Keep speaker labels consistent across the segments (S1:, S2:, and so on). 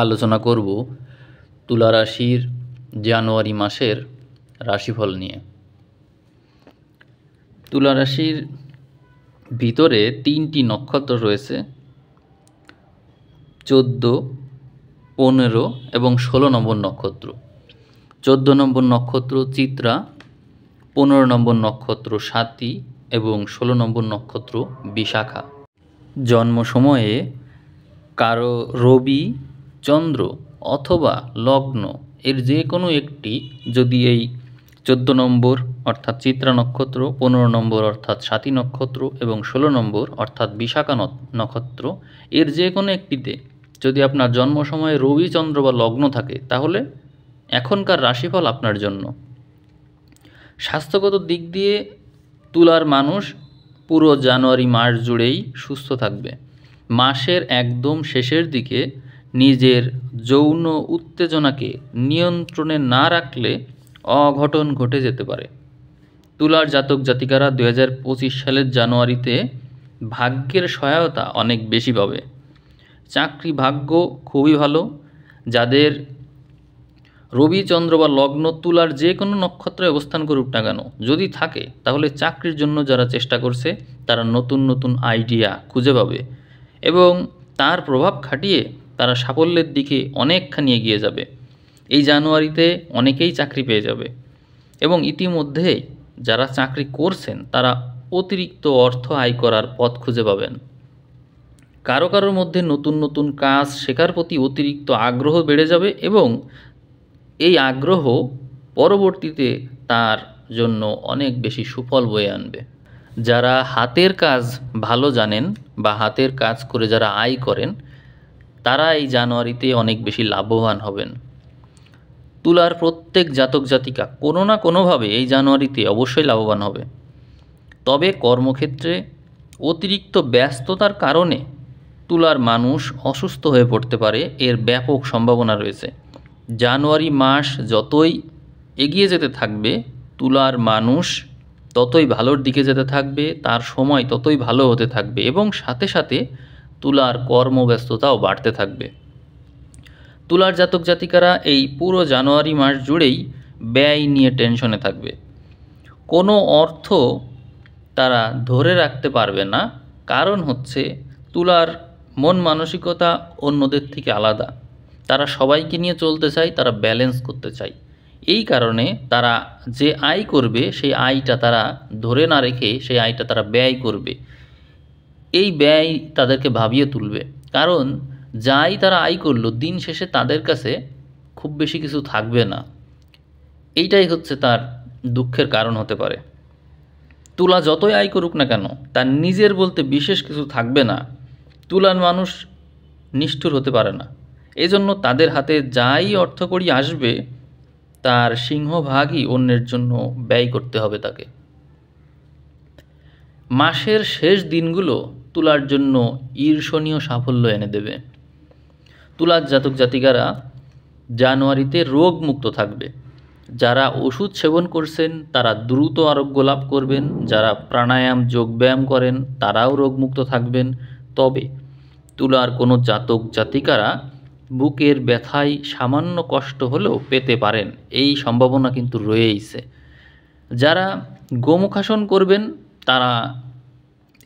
S1: আলোচনা করব তুলা রাশির জানুয়ারি মাসের রাশিফল নিয়ে। তুলা রাশির ভিতরে 3টি নক্ষত্র রয়েছে, 14, 15 এবং 16 নম্বর নক্ষত্র। 14 নম্বর নক্ষত্র চিত্রা, 15 নম্বর নক্ষত্র স্বাতী এবং 16 নম্বর নক্ষত্র বিশাখা। জন্ম সময়ে কারো রবি, চন্দ্র অথবা লগ্ন এর যে কোনো একটি যদি এই 14 নম্বর অর্থাৎ চিত্রা নক্ষত্র, 15 নম্বর অর্থাৎ স্বাতী নক্ষত্র এবং 16 নম্বর অর্থাৎ বিশাখা নক্ষত্র এর যে কোনো একটিতে যদি আপনার জন্ম সময়ে রবি, চন্দ্র বা লগ্ন থাকে, তাহলে এখনকার রাশিফল আপনার জন্য। স্বাস্থ্যগত দিক দিয়ে তুলার মানুষ পুরো জানুয়ারি মাস জুড়েই সুস্থ থাকবে। মাসের একদম শেষের দিকে নিজের যৌন উত্তেজনাকে নিয়ন্ত্রণে না রাখলে অঘটন ঘটে যেতে পারে। তুলার জাতক জাতিকারা 2025 সালের জানুয়ারিতে ভাগ্যের সহায়তা অনেক বেশি পাবে। চাকরি ভাগ্য খুবই ভালো। যাদের রবি, চন্দ্র বা লগ্ন তুলার যে কোনো নক্ষত্রে অবস্থান করুক না কেন, যদি থাকে তাহলে চাকরির জন্য যারা চেষ্টা করছে তারা নতুন নতুন আইডিয়া খুঁজে পাবে এবং তার প্রভাব খাটিয়ে তারা সাফল্যের দিকে অনেকখানি এগিয়ে যাবে। এই জানুয়ারিতে অনেকেই চাকরি পেয়ে যাবে এবং ইতিমধ্যেই যারা চাকরি করছেন তারা অতিরিক্ত অর্থ আয় করার পথ খুঁজে পাবেন। কারো কারোর মধ্যে নতুন নতুন কাজ শেখার প্রতি অতিরিক্ত আগ্রহ বেড়ে যাবে এবং এই আগ্রহ পরবর্তীতে তার জন্য অনেক বেশি সুফল বয়ে আনবে। যারা হাতের কাজ ভালো জানেন বা হাতের কাজ করে যারা আয় করেন, তারা এই জানুয়ারিতে অনেক বেশি লাভবান হবেন। তুলার প্রত্যেক জাতক জাতিকা কোনো না কোনোভাবে এই জানুয়ারিতে অবশ্যই লাভবান হবে। তবে কর্মক্ষেত্রে অতিরিক্ত ব্যস্ততার কারণে তুলার মানুষ অসুস্থ হয়ে পড়তে পারে, এর ব্যাপক সম্ভাবনা রয়েছে। জানুয়ারি মাস যতই এগিয়ে যেতে থাকবে, তুলার মানুষ ততই ভালোর দিকে যেতে থাকবে, তার সময় ততই ভালো হতে থাকবে এবং সাথে সাথে তুলার কর্মব্যস্ততাও বাড়তে থাকবে। তুলার জাতক জাতিকারা এই পুরো জানুয়ারি মাস জুড়েই ব্যয় নিয়ে টেনশনে থাকবে। কোনো অর্থ তারা ধরে রাখতে পারবে না, কারণ হচ্ছে তুলার মন মানসিকতা অন্যদের থেকে আলাদা। তারা সবাইকে নিয়ে চলতে চায়, তারা ব্যালেন্স করতে চায়। এই কারণে তারা যে আয় করবে সেই আয়টা তারা ধরে না রেখে সেই আয়টা তারা ব্যয় করবে। এই ব্যয় তাদেরকে ভাবিয়ে তুলবে, কারণ যাই তারা আয় করলো দিন শেষে তাদের কাছে খুব বেশি কিছু থাকবে না। এইটাই হচ্ছে তার দুঃখের কারণ হতে পারে। তুলা যতই আয় করুক না কেন, তার নিজের বলতে বিশেষ কিছু থাকবে না। তুলার মানুষ নিষ্ঠুর হতে পারে না, এজন্য তাদের হাতে যাই অর্থকড়ি আসবে তার সিংহভাগই অন্যের জন্য ব্যয় করতে হবে তাকে। মাসের শেষ দিনগুলো তুলার জন্য ঈর্ষণীয় সাফল্য এনে দেবে। তুলার জাতক জাতিকারা জানুয়ারিতে রোগমুক্ত থাকবে। যারা ওষুধ সেবন করছেন তারা দ্রুত আরোগ্য লাভ করবেন। যারা প্রাণায়াম, যোগব্যায়াম করেন তারাও রোগমুক্ত থাকবেন। তবে তুলার কোনো জাতক জাতিকারা বুকের ব্যথায় সামান্য কষ্ট হলেও পেতে পারেন, এই সম্ভাবনা কিন্তু রয়েইছে। যারা গোমুখাসন করবেন তারা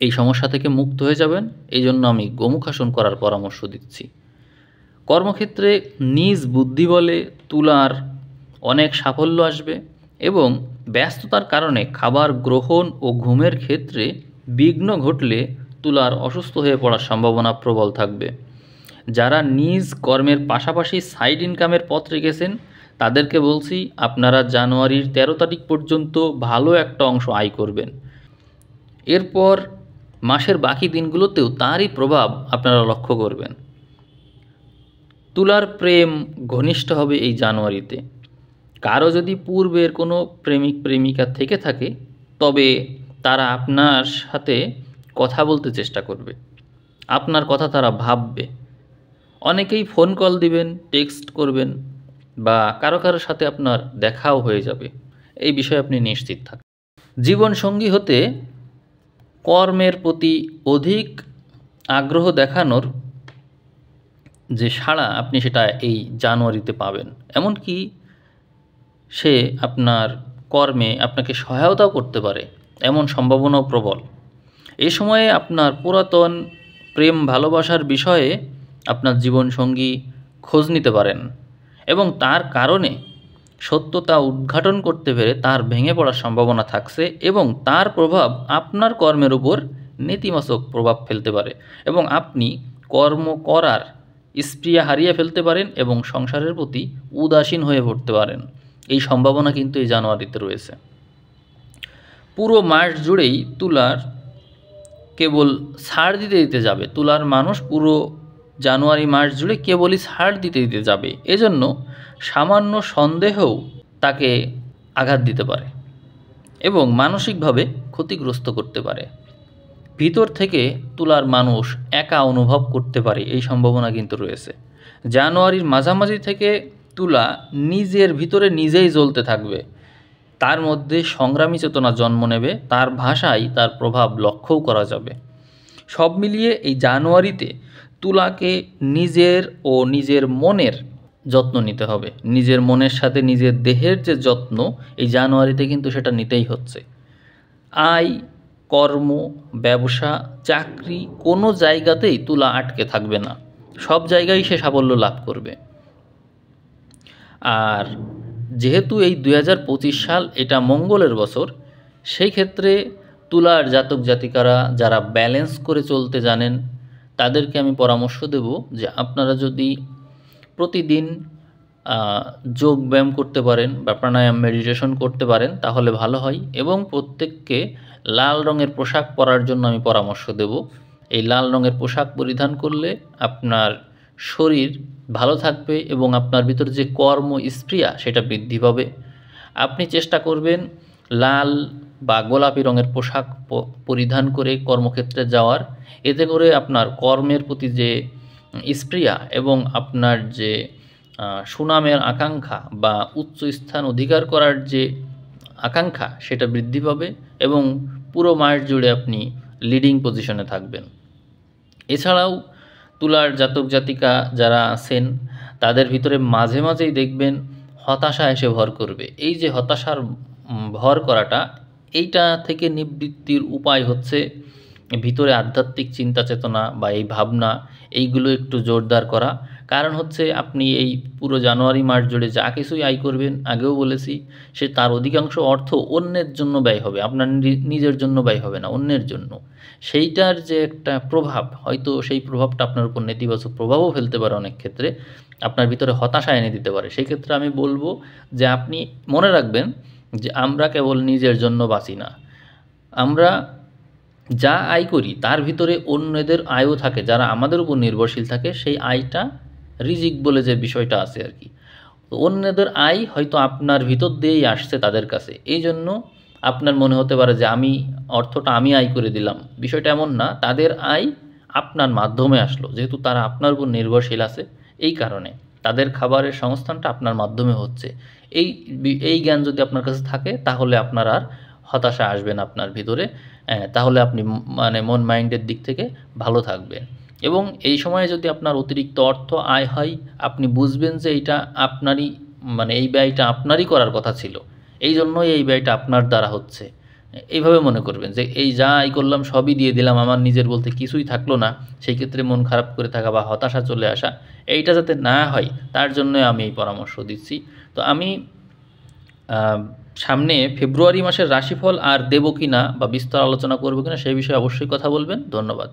S1: এই সমস্যা থেকে মুক্ত হয়ে যাবেন, এই জন্য আমি গোমুখাসন করার পরামর্শ দিচ্ছি। কর্মক্ষেত্রে নিজ বুদ্ধি বলে তুলার অনেক সাফল্য আসবে এবং ব্যস্ততার কারণে খাবার গ্রহণ ও ঘুমের ক্ষেত্রে বিঘ্ন ঘটলে তুলার অসুস্থ হয়ে পড়ার সম্ভাবনা প্রবল থাকবে। যারা নিজ কর্মের পাশাপাশি সাইড ইনকামের পথ রেখেছেন তাদেরকে বলছি, আপনারা জানুয়ারির 13 তারিখ পর্যন্ত ভালো একটা অংশ আয় করবেন। এরপর মাসের বাকি দিনগুলোতেও তারই প্রভাব আপনারা লক্ষ্য করবেন। তুলার প্রেম ঘনিষ্ঠ হবে এই জানুয়ারিতে। কারো যদি পূর্বের কোনো প্রেমিক প্রেমিকা থেকে থাকে তবে তারা আপনার সাথে কথা বলতে চেষ্টা করবে, আপনার কথা তারা ভাববে। অনেকেই ফোন কল দিবেন, টেক্সট করবেন বা কারো কারোর সাথে আপনার দেখাও হয়ে যাবে, এই বিষয়ে আপনি নিশ্চিত থাকুন। জীবনসঙ্গী হতে কর্মের প্রতি অধিক আগ্রহ দেখানোর যে সাড়া আপনি সেটা এই জানুয়ারিতে পাবেন। এমনকি সে আপনার কর্মে আপনাকে সহায়তাও করতে পারে, এমন সম্ভাবনাও প্রবল। এই সময়ে আপনার পুরাতন প্রেম ভালোবাসার বিষয়ে আপনার জীবনসঙ্গী খোঁজ নিতে পারেন এবং তার কারণে সত্যতা উদ্ঘাটন করতে পেরে তার ভেঙে পড়ার সম্ভাবনা থাকছে এবং তার প্রভাব আপনার কর্মের উপর নেতিবাচক প্রভাব ফেলতে পারে এবং আপনি কর্ম করার স্পৃহা হারিয়ে ফেলতে পারেন এবং সংসারের প্রতি উদাসীন হয়ে পড়তে পারেন। এই সম্ভাবনা কিন্তু এই জানুয়ারিতে রয়েছে। পুরো মাস জুড়েই তুলার কেবল ছাড় দিতে দিতে যাবে। তুলার মানুষ পুরো জানুয়ারি মাস জুড়ে কেবলই ছাড় দিতে দিতে যাবে। এজন্য সামান্য সন্দেহও তাকে আঘাত দিতে পারে এবং মানসিকভাবে ক্ষতিগ্রস্ত করতে পারে। ভিতর থেকে তুলার মানুষ একা অনুভব করতে পারে, এই সম্ভাবনা কিন্তু রয়েছে। জানুয়ারির মাঝামাঝি থেকে তুলা নিজের ভিতরে নিজেই জ্বলতে থাকবে, তার মধ্যে সংগ্রামী চেতনা জন্ম নেবে, তার ভাষায় তার প্রভাব লক্ষ্যও করা যাবে। সব মিলিয়ে এই জানুয়ারিতে তুলাকে নিজের ও নিজের মনের যত্ন নিতে হবে। নিজের মনের সাথে নিজের দেহের যে যত্ন, এই জানুয়ারিতে কিন্তু সেটা নিতেই হচ্ছে। আয়, কর্ম, ব্যবসা, চাকরি কোনো জায়গাতেই তুলা আটকে থাকবে না, সব জায়গায় সে সাফল্য লাভ করবে। আর যেহেতু এই 2025 সাল এটা মঙ্গলের বছর, সেই ক্ষেত্রে তুলার জাতক জাতিকারা যারা ব্যালেন্স করে চলতে জানেন তাদেরকে আমি পরামর্শ দেব যে আপনারা যদি প্রতিদিন যোগ ব্যায়াম করতে পারেন বা প্রাণায়াম মেডিটেশন করতে পারেন তাহলে ভালো হয় এবং প্রত্যেককে লাল রঙের পোশাক পরার জন্য আমি পরামর্শ দেব। এই লাল রঙের পোশাক পরিধান করলে আপনার শরীর ভালো থাকবে এবং আপনার ভিতরে যে কর্ম স্পৃহা সেটা বৃদ্ধি পাবে। আপনি চেষ্টা করবেন লাল বা গোলাপি রঙের পোশাক পরিধান করে কর্মক্ষেত্রে যাওয়ার, এতে করে আপনার কর্মের প্রতি যে স্পৃহা এবং আপনার যে সুনামের আকাঙ্ক্ষা বা উচ্চ স্থান অধিকার করার যে আকাঙ্ক্ষা সেটা বৃদ্ধি পাবে এবং পুরো মাস জুড়ে আপনি লিডিং পজিশনে থাকবেন। এছাড়াও তুলার জাতক জাতিকা যারা আছেন তাদের ভিতরে মাঝে মাঝেই দেখবেন হতাশা এসে ভর করবে। এই যে হতাশার ভর করাটা, এইটা থেকে নিবৃত্তির উপায় হচ্ছে ভিতরে আধ্যাত্মিক চিন্তা চেতনা বা এই ভাবনা এইগুলো একটু জোরদার করা। কারণ হচ্ছে আপনি এই পুরো জানুয়ারি মাস জুড়ে যা কিছুই আয় করবেন, আগেও বলেছি, সে তার অধিকাংশ অর্থ অন্যের জন্য ব্যয় হবে, আপনার নিজের জন্য ব্যয় হবে না, অন্যের জন্য। সেইটার যে একটা প্রভাব, হয়তো সেই প্রভাবটা আপনার উপর নেতিবাচক প্রভাবও ফেলতে পারে, অনেক ক্ষেত্রে আপনার ভিতরে হতাশা এনে দিতে পারে। সেই ক্ষেত্রে আমি বলবো যে আপনি মনে রাখবেন যে আমরা কেবল নিজের জন্য বাঁচি না, আমরা যা আয় করি তার ভিতরে অন্যদের আয়ও থাকে, যারা আমাদের উপর নির্ভরশীল থাকে। সেই আয়টা রিজিক বলে যে বিষয়টা আছে আর কি, তো অন্যদের আয় হয়তো আপনার ভিতর দিয়েই আসছে তাদের কাছে। এই জন্য আপনার মনে হতে পারে যে আমি অর্থটা আমি আয় করে দিলাম, বিষয়টা এমন না। তাদের আয় আপনার মাধ্যমে আসলো, যেহেতু তারা আপনার উপর নির্ভরশীল আছে, এই কারণে তাদের খাবারের সংস্থানটা আপনার মাধ্যমে হচ্ছে। এই জ্ঞান যদি আপনার কাছে থাকে তাহলে আপনার আর হতাশা আসবে না আপনার ভিতরে, তাহলে আপনি মানে মন মাইন্ডের দিক থেকে ভালো থাকবেন। এবং এই সময়ে যদি আপনার অতিরিক্ত অর্থ আয় হয়, আপনি বুঝবেন যে এইটা আপনারই, মানে এই ব্যয়টা আপনারই করার কথা ছিল, এই জন্যই এই ব্যয়টা আপনার দ্বারা হচ্ছে। এইভাবে মনে করবেন যে এই যা আয় করলাম সবই দিয়ে দিলাম, আমার নিজের বলতে কিছুই থাকলো না। সেই ক্ষেত্রে মন খারাপ করে থাকা বা হতাশা চলে আসা, এইটা যাতে না হয় তার জন্য আমি এই পরামর্শ দিচ্ছি। তো আমি সামনে ফেব্রুয়ারি মাসের রাশিফল আর দেবো কি না বা বিস্তর আলোচনা করবো কিনা সেই বিষয়ে অবশ্যই কথা বলবেন। ধন্যবাদ।